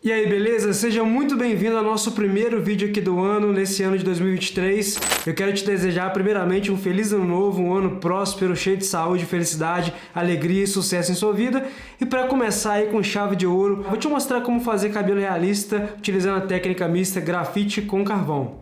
E aí, beleza? Seja muito bem-vindo ao nosso primeiro vídeo aqui do ano, nesse ano de 2023. Eu quero te desejar primeiramente um feliz ano novo, um ano próspero, cheio de saúde, felicidade, alegria e sucesso em sua vida. E para começar aí com chave de ouro, vou te mostrar como fazer cabelo realista utilizando a técnica mista grafite com carvão.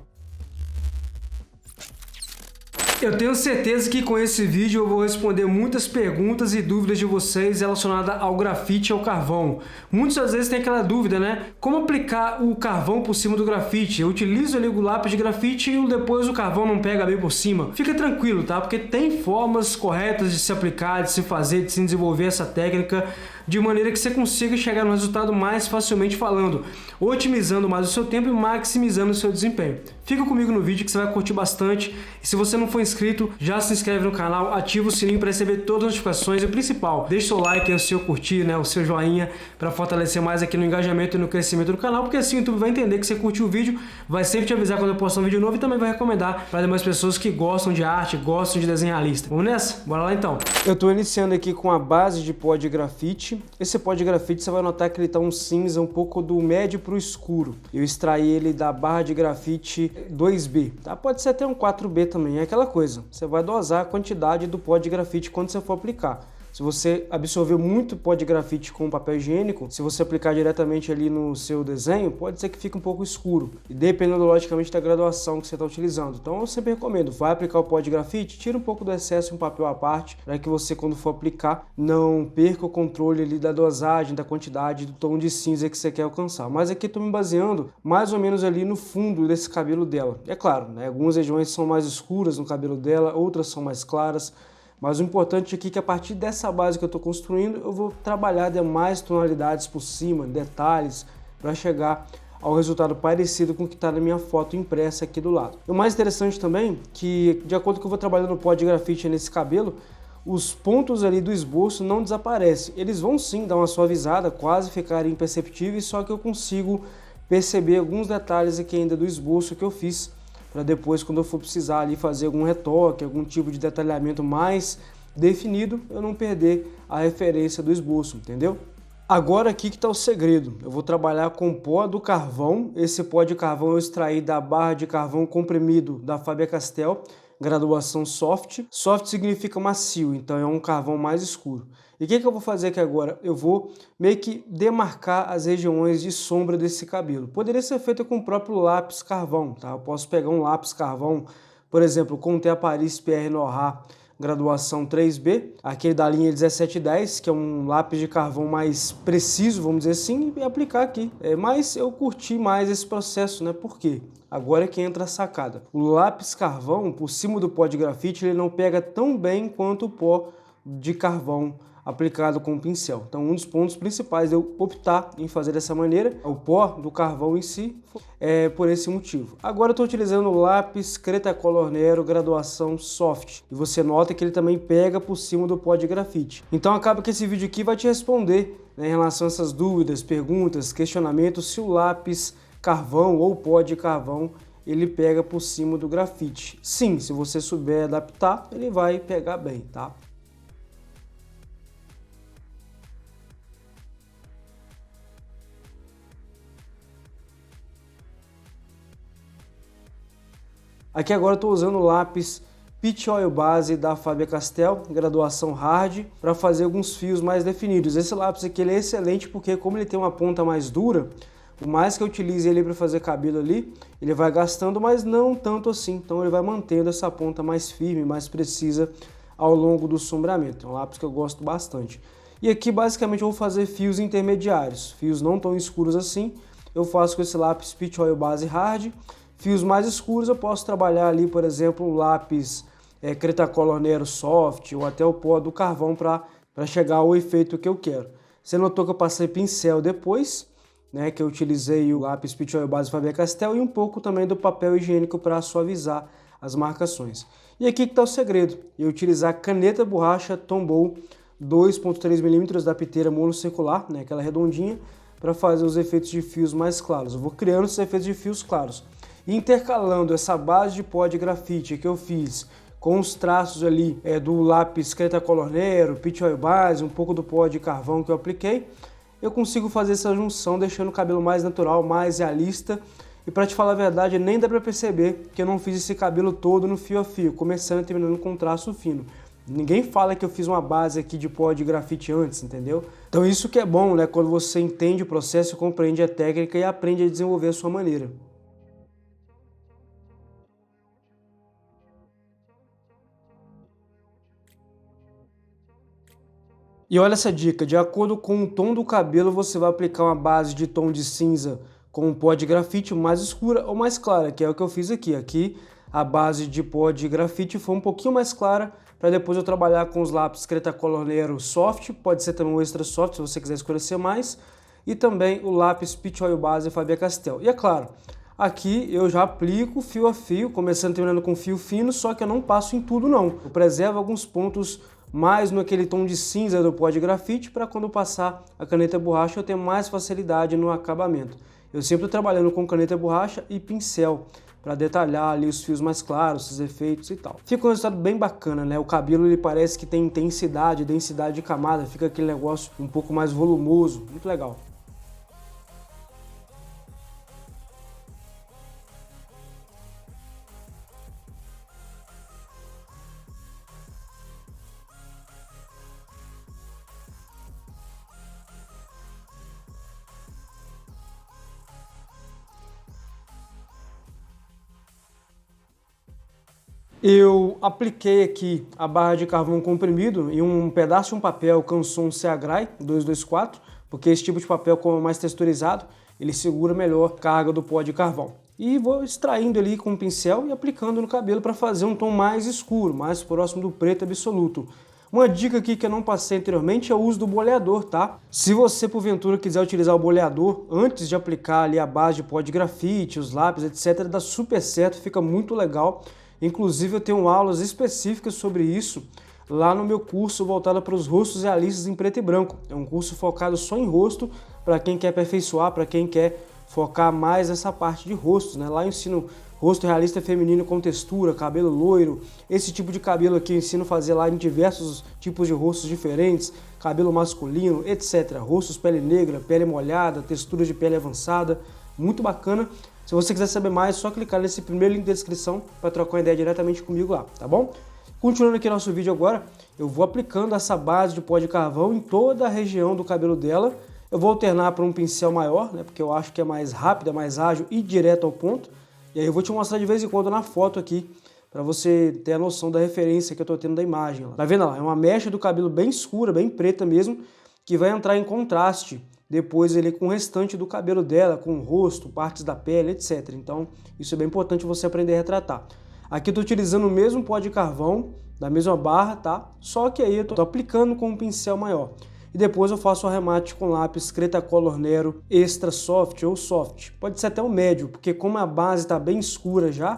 Eu tenho certeza que com esse vídeo eu vou responder muitas perguntas e dúvidas de vocês relacionadas ao grafite e ao carvão. Muitas das vezes tem aquela dúvida, né? Como aplicar o carvão por cima do grafite? Eu utilizo ali o lápis de grafite e depois o carvão não pega bem por cima. Fica tranquilo, tá? Porque tem formas corretas de se aplicar, de se fazer, de se desenvolver essa técnica de maneira que você consiga chegar no resultado mais facilmente falando, otimizando mais o seu tempo e maximizando o seu desempenho. Fica comigo no vídeo que você vai curtir bastante. E se você não for inscrito, já se inscreve no canal, ativa o sininho para receber todas as notificações e o principal, deixa o seu like, o seu curtir, né, o seu joinha para fortalecer mais aqui no engajamento e no crescimento do canal, porque assim o YouTube vai entender que você curtiu o vídeo, vai sempre te avisar quando eu postar um vídeo novo e também vai recomendar para demais pessoas que gostam de arte, gostam de desenho realista. Vamos nessa? Bora lá então. Eu estou iniciando aqui com a base de pó de grafite. Esse pó de grafite você vai notar que ele está um cinza um pouco do médio para o escuro. Eu extraí ele da barra de grafite 2B, tá? Pode ser até um 4B também, é aquela coisa. Você vai dosar a quantidade do pó de grafite quando você for aplicar. Se você absorver muito pó de grafite com papel higiênico, se você aplicar diretamente ali no seu desenho, pode ser que fique um pouco escuro. E dependendo, logicamente, da graduação que você está utilizando. Então, eu sempre recomendo, vai aplicar o pó de grafite, tira um pouco do excesso em um papel à parte, para que você, quando for aplicar, não perca o controle ali da dosagem, da quantidade, do tom de cinza que você quer alcançar. Mas aqui estou me baseando mais ou menos ali no fundo desse cabelo dela. É claro, né? Algumas regiões são mais escuras no cabelo dela, outras são mais claras. Mas o importante aqui é que a partir dessa base que eu estou construindo, eu vou trabalhar demais tonalidades por cima, detalhes, para chegar ao resultado parecido com o que está na minha foto impressa aqui do lado. O mais interessante também, que de acordo com que eu vou trabalhando o pó de grafite nesse cabelo, os pontos ali do esboço não desaparecem. Eles vão sim dar uma suavizada, quase ficarem imperceptíveis, só que eu consigo perceber alguns detalhes aqui ainda do esboço que eu fiz, para depois, quando eu for precisar ali fazer algum retoque, algum tipo de detalhamento mais definido, eu não perder a referência do esboço, entendeu? Agora aqui que está o segredo. Eu vou trabalhar com pó do carvão. Esse pó de carvão eu extraí da barra de carvão comprimido da Faber-Castell, graduação soft. Soft significa macio, então é um carvão mais escuro. E o que eu vou fazer aqui agora? Eu vou meio que demarcar as regiões de sombra desse cabelo. Poderia ser feito com o próprio lápis carvão, tá? Eu posso pegar um lápis carvão, por exemplo, com o Conté Paris Pierre Nora, graduação 3B, aquele da linha 1710, que é um lápis de carvão mais preciso, vamos dizer assim, e aplicar aqui. Mas eu curti mais esse processo, né? Por quê? Agora é que entra a sacada. O lápis carvão, por cima do pó de grafite, ele não pega tão bem quanto o pó de carvão aplicado com o pincel. Então, um dos pontos principais de eu optar em fazer dessa maneira, o pó do carvão em si, é por esse motivo. Agora eu estou utilizando o lápis Cretacolor Nero graduação soft. E você nota que ele também pega por cima do pó de grafite. Então, acaba que esse vídeo aqui vai te responder, né, em relação a essas dúvidas, perguntas, questionamentos, se o lápis carvão ou pó de carvão ele pega por cima do grafite. Sim, se você souber adaptar, ele vai pegar bem, tá? Aqui agora eu estou usando o lápis Peach Oil Base da Faber-Castell, graduação Hard, para fazer alguns fios mais definidos. Esse lápis aqui ele é excelente porque como ele tem uma ponta mais dura, por mais que eu utilize ele para fazer cabelo ali, ele vai gastando, mas não tanto assim. Então ele vai mantendo essa ponta mais firme, mais precisa ao longo do sombreamento. É um lápis que eu gosto bastante. E aqui basicamente eu vou fazer fios intermediários, fios não tão escuros assim. Eu faço com esse lápis Peach Oil Base Hard. Fios mais escuros eu posso trabalhar ali, por exemplo, o lápis Cretacolor Nero Soft ou até o pó do carvão para chegar ao efeito que eu quero. Você notou que eu passei pincel depois, né, que eu utilizei o lápis Peach Oil Base Faber-Castell e um pouco também do papel higiênico para suavizar as marcações. E aqui que está o segredo, eu utilizar caneta borracha Tombow 2.3 mm da piteira monocircular, né, aquela redondinha, para fazer os efeitos de fios mais claros. Eu vou criando esses efeitos de fios claros. Intercalando essa base de pó de grafite que eu fiz com os traços ali do lápis Cretacolor Nero, Peach Oil Base, um pouco do pó de carvão que eu apliquei, eu consigo fazer essa junção deixando o cabelo mais natural, mais realista. E para te falar a verdade, nem dá para perceber que eu não fiz esse cabelo todo no fio a fio, começando e terminando com um traço fino. Ninguém fala que eu fiz uma base aqui de pó de grafite antes, entendeu? Então isso que é bom, né? Quando você entende o processo, compreende a técnica e aprende a desenvolver a sua maneira. E olha essa dica, de acordo com o tom do cabelo, você vai aplicar uma base de tom de cinza com um pó de grafite mais escura ou mais clara, que é o que eu fiz aqui. Aqui a base de pó de grafite foi um pouquinho mais clara, para depois eu trabalhar com os lápis Cretacolor Nero Soft, pode ser também o Extra Soft se você quiser escurecer mais, e também o lápis Peach Oil Base Faber-Castell. E é claro, aqui eu já aplico fio a fio, começando e terminando com fio fino, só que eu não passo em tudo não. Eu preservo alguns pontos mais naquele tom de cinza do pó de grafite, para quando passar a caneta borracha eu ter mais facilidade no acabamento. Eu sempre estou trabalhando com caneta borracha e pincel, para detalhar ali os fios mais claros, os efeitos e tal. Fica um resultado bem bacana, né? O cabelo ele parece que tem intensidade, densidade de camada, fica aquele negócio um pouco mais volumoso, muito legal. Eu apliquei aqui a barra de carvão comprimido em um pedaço de um papel Canson Seagram 224, porque esse tipo de papel, como é mais texturizado, ele segura melhor a carga do pó de carvão. E vou extraindo ali com um pincel e aplicando no cabelo para fazer um tom mais escuro, mais próximo do preto absoluto. Uma dica aqui que eu não passei anteriormente é o uso do boleador, tá? Se você, porventura, quiser utilizar o boleador antes de aplicar ali a base de pó de grafite, os lápis, etc., dá super certo, fica muito legal. Inclusive eu tenho aulas específicas sobre isso lá no meu curso voltado para os rostos realistas em preto e branco. É um curso focado só em rosto, para quem quer aperfeiçoar, para quem quer focar mais nessa parte de rostos, né? Lá eu ensino rosto realista feminino com textura, cabelo loiro, esse tipo de cabelo aqui eu ensino a fazer lá em diversos tipos de rostos diferentes, cabelo masculino, etc. Rostos pele negra, pele molhada, textura de pele avançada, muito bacana. Se você quiser saber mais, é só clicar nesse primeiro link da descrição para trocar uma ideia diretamente comigo lá, tá bom? Continuando aqui nosso vídeo agora, eu vou aplicando essa base de pó de carvão em toda a região do cabelo dela. Eu vou alternar para um pincel maior, né, porque eu acho que é mais rápido, é mais ágil e direto ao ponto. E aí eu vou te mostrar de vez em quando na foto aqui, para você ter a noção da referência que eu estou tendo da imagem. Tá vendo lá? É uma mecha do cabelo bem escura, bem preta mesmo, que vai entrar em contraste depois ele com o restante do cabelo dela, com o rosto, partes da pele, etc. Então isso é bem importante você aprender a retratar. Aqui eu estou utilizando o mesmo pó de carvão, da mesma barra, tá? Só que aí eu estou aplicando com um pincel maior. E depois eu faço o arremate com lápis Cretacolor Nero Extra Soft ou Soft. Pode ser até o médio, porque como a base está bem escura já,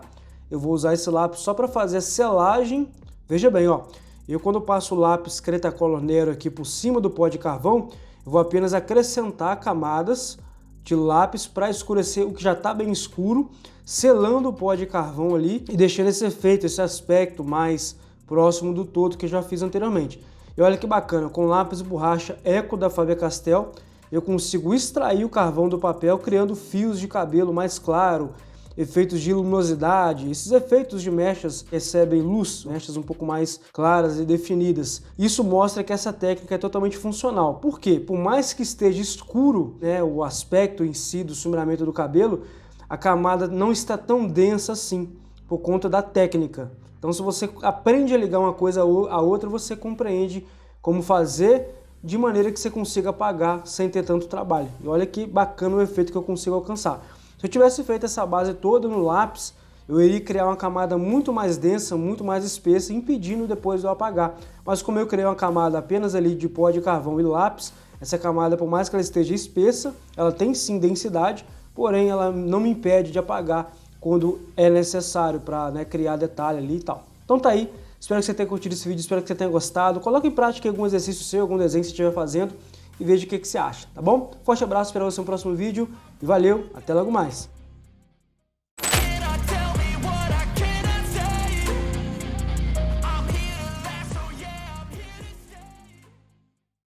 eu vou usar esse lápis só para fazer a selagem. Veja bem, ó. Eu quando passo o lápis Cretacolor Nero aqui por cima do pó de carvão, eu vou apenas acrescentar camadas de lápis para escurecer o que já está bem escuro, selando o pó de carvão ali e deixando esse efeito, esse aspecto mais próximo do todo que eu já fiz anteriormente. E olha que bacana, com lápis e borracha Eco da Faber-Castell, eu consigo extrair o carvão do papel, criando fios de cabelo mais claro, efeitos de luminosidade. Esses efeitos de mechas recebem luz, mechas um pouco mais claras e definidas. Isso mostra que essa técnica é totalmente funcional. Por quê? Por mais que esteja escuro, né, o aspecto em si do sombreamento do cabelo, a camada não está tão densa assim, por conta da técnica. Então se você aprende a ligar uma coisa à outra, você compreende como fazer de maneira que você consiga apagar sem ter tanto trabalho. E olha que bacana o efeito que eu consigo alcançar. Se eu tivesse feito essa base toda no lápis, eu iria criar uma camada muito mais densa, muito mais espessa, impedindo depois de eu apagar. Mas como eu criei uma camada apenas ali de pó de carvão e lápis, essa camada, por mais que ela esteja espessa, ela tem sim densidade, porém ela não me impede de apagar quando é necessário para, né, criar detalhe ali e tal. Então tá aí, espero que você tenha curtido esse vídeo, espero que você tenha gostado. Coloque em prática algum exercício seu, algum desenho que você estiver fazendo e veja o que você acha, tá bom? Forte abraço, espero você no próximo vídeo e valeu, até logo mais!